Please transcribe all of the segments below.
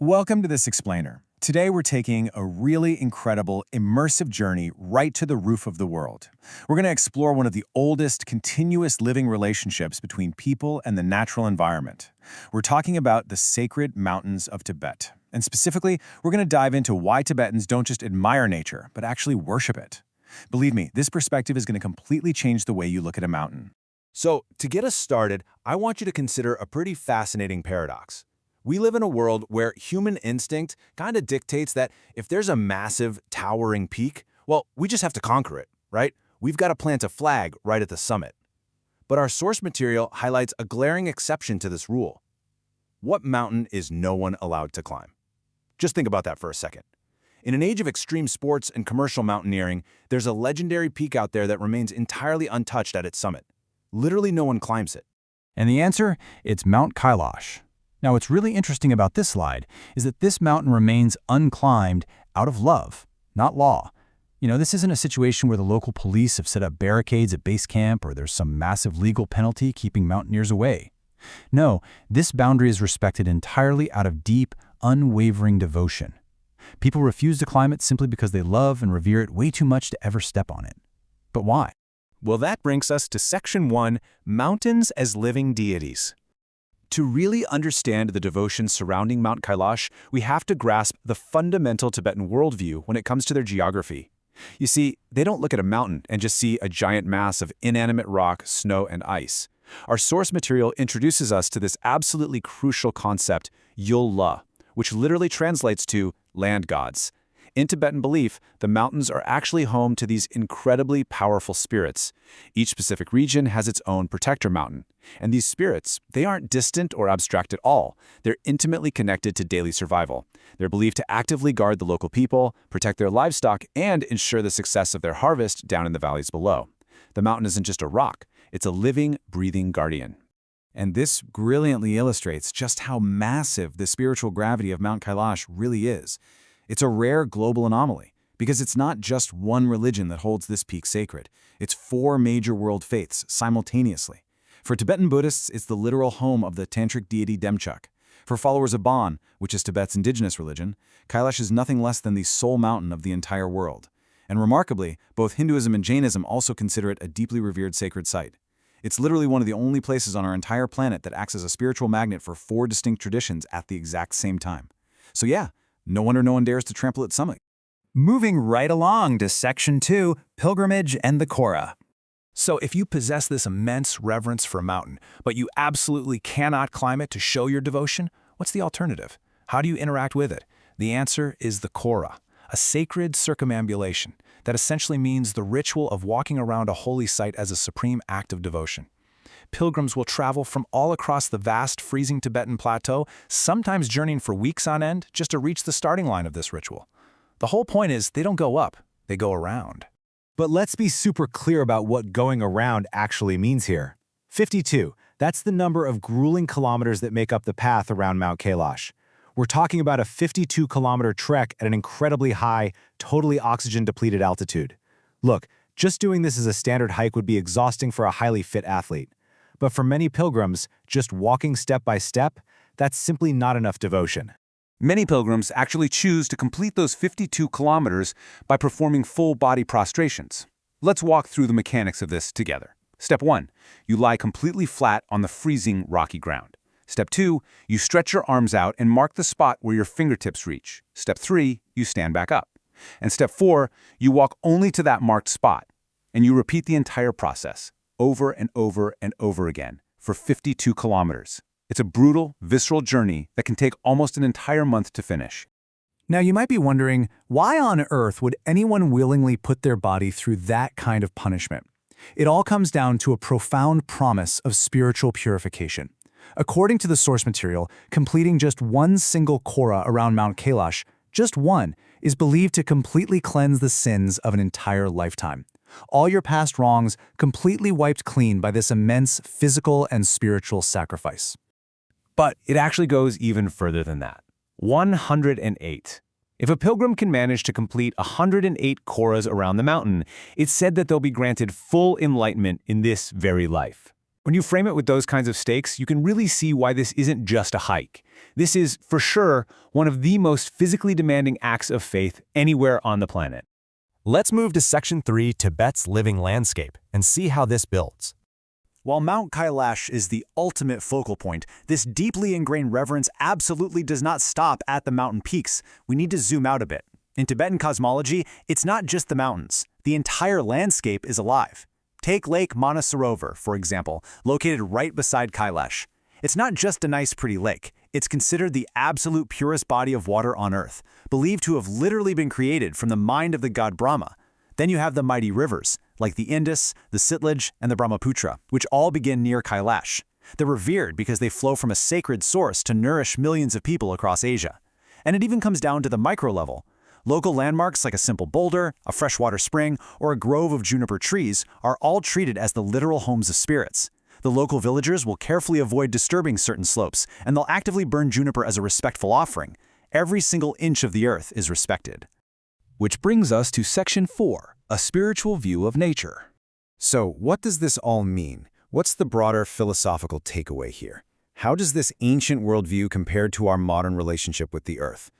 Welcome to this explainer. Today we're taking a really incredible, immersive journey right to the roof of the world. We're going to explore one of the oldest continuous living relationships between people and the natural environment. We're talking about the sacred mountains of Tibet. And specifically, we're going to dive into why Tibetans don't just admire nature, but actually worship it. Believe me, this perspective is going to completely change the way you look at a mountain. So, to get us started, I want you to consider a pretty fascinating paradox. We live in a world where human instinct kind of dictates that if there's a massive, towering peak, well, we just have to conquer it, right? We've got to plant a flag right at the summit. But our source material highlights a glaring exception to this rule. What mountain is no one allowed to climb? Just think about that for a second. In an age of extreme sports and commercial mountaineering, there's a legendary peak out there that remains entirely untouched at its summit. Literally no one climbs it. And the answer? It's Mount Kailash. Now, what's really interesting about this slide is that this mountain remains unclimbed out of love, not law. This isn't a situation where the local police have set up barricades at base camp or there's some massive legal penalty keeping mountaineers away. No, this boundary is respected entirely out of deep, unwavering devotion. People refuse to climb it simply because they love and revere it way too much to ever step on it. But why? Well, that brings us to Section 1, Mountains as Living Deities. To really understand the devotion surrounding Mount Kailash, we have to grasp the fundamental Tibetan worldview when it comes to their geography. You see, they don't look at a mountain and just see a giant mass of inanimate rock, snow, and ice. Our source material introduces us to this absolutely crucial concept, Yul La, which literally translates to land gods. In Tibetan belief, the mountains are actually home to these incredibly powerful spirits. Each specific region has its own protector mountain. And these spirits, they aren't distant or abstract at all. They're intimately connected to daily survival. They're believed to actively guard the local people, protect their livestock, and ensure the success of their harvest down in the valleys below. The mountain isn't just a rock, it's a living, breathing guardian. And this brilliantly illustrates just how massive the spiritual gravity of Mount Kailash really is. It's a rare global anomaly, because it's not just one religion that holds this peak sacred. It's 4 major world faiths simultaneously. For Tibetan Buddhists, it's the literal home of the tantric deity Demchuk. For followers of Bon, which is Tibet's indigenous religion, Kailash is nothing less than the sole mountain of the entire world. And remarkably, both Hinduism and Jainism also consider it a deeply revered sacred site. It's literally one of the only places on our entire planet that acts as a spiritual magnet for 4 distinct traditions at the exact same time. So yeah, no wonder no one dares to trample its summit. Moving right along to Section 2, Pilgrimage and the Kora. So if you possess this immense reverence for a mountain, but you absolutely cannot climb it to show your devotion, what's the alternative? How do you interact with it? The answer is the Kora, a sacred circumambulation that essentially means the ritual of walking around a holy site as a supreme act of devotion. Pilgrims will travel from all across the vast, freezing Tibetan plateau, sometimes journeying for weeks on end just to reach the starting line of this ritual. The whole point is they don't go up, they go around. But let's be super clear about what going around actually means here. 52, that's the number of grueling kilometers that make up the path around Mount Kailash. We're talking about a 52-kilometer trek at an incredibly high, totally oxygen-depleted altitude. Look, just doing this as a standard hike would be exhausting for a highly fit athlete. But for many pilgrims, just walking step by step, that's simply not enough devotion. Many pilgrims actually choose to complete those 52 kilometers by performing full-body prostrations. Let's walk through the mechanics of this together. Step 1, you lie completely flat on the freezing, rocky ground. Step 2, you stretch your arms out and mark the spot where your fingertips reach. Step 3, you stand back up. And Step 4, you walk only to that marked spot. And you repeat the entire process, over and over and over again, for 52 kilometers. It's a brutal, visceral journey that can take almost an entire month to finish. Now you might be wondering, why on earth would anyone willingly put their body through that kind of punishment? It all comes down to a profound promise of spiritual purification. According to the source material, completing just one single Kora around Mount Kailash, just one, is believed to completely cleanse the sins of an entire lifetime. All your past wrongs completely wiped clean by this immense physical and spiritual sacrifice. But it actually goes even further than that. 108. If a pilgrim can manage to complete 108 Koras around the mountain, it's said that they'll be granted full enlightenment in this very life. When you frame it with those kinds of stakes, you can really see why this isn't just a hike. This is, for sure, one of the most physically demanding acts of faith anywhere on the planet. Let's move to Section 3, Tibet's living landscape, and see how this builds. While Mount Kailash is the ultimate focal point, this deeply ingrained reverence absolutely does not stop at the mountain peaks. We need to zoom out a bit. In Tibetan cosmology, it's not just the mountains. The entire landscape is alive. Take Lake Manasarovar, for example, located right beside Kailash. It's not just a nice pretty lake. It's considered the absolute purest body of water on Earth, believed to have literally been created from the mind of the god Brahma. Then you have the mighty rivers, like the Indus, the Sutlej, and the Brahmaputra, which all begin near Kailash. They're revered because they flow from a sacred source to nourish millions of people across Asia. And it even comes down to the micro level. Local landmarks like a simple boulder, a freshwater spring, or a grove of juniper trees are all treated as the literal homes of spirits. The local villagers will carefully avoid disturbing certain slopes, and they'll actively burn juniper as a respectful offering. Every single inch of the earth is respected. Which brings us to Section 4, a spiritual view of nature. So, what does this all mean? What's the broader philosophical takeaway here? How does this ancient worldview compare to our modern relationship with the Earth?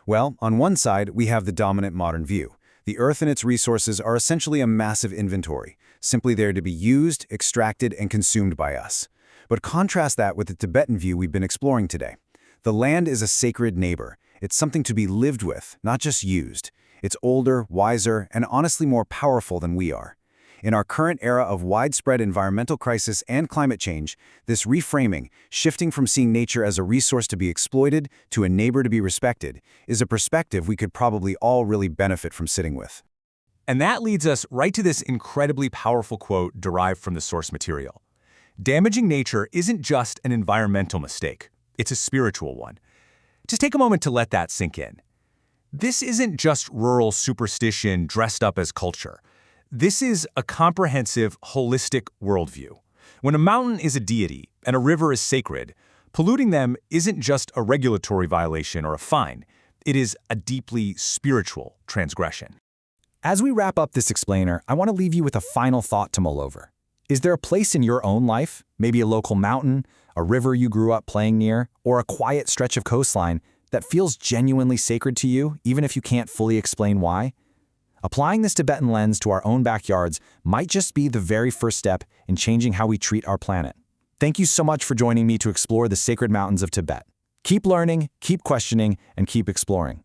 Well, on one side, we have the dominant modern view. The Earth and its resources are essentially a massive inventory, simply there to be used, extracted, and consumed by us. But contrast that with the Tibetan view we've been exploring today. The land is a sacred neighbor. It's something to be lived with, not just used. It's older, wiser, and honestly more powerful than we are. In our current era of widespread environmental crisis and climate change, this reframing, shifting from seeing nature as a resource to be exploited to a neighbor to be respected, is a perspective we could probably all really benefit from sitting with. And that leads us right to this incredibly powerful quote derived from the source material. Damaging nature isn't just an environmental mistake, it's a spiritual one. Just take a moment to let that sink in. This isn't just rural superstition dressed up as culture. This is a comprehensive, holistic worldview. When a mountain is a deity and a river is sacred, polluting them isn't just a regulatory violation or a fine. It is a deeply spiritual transgression. As we wrap up this explainer, I want to leave you with a final thought to mull over. Is there a place in your own life, maybe a local mountain, a river you grew up playing near, or a quiet stretch of coastline that feels genuinely sacred to you, even if you can't fully explain why? Applying this Tibetan lens to our own backyards might just be the very first step in changing how we treat our planet. Thank you so much for joining me to explore the sacred mountains of Tibet. Keep learning, keep questioning, and keep exploring.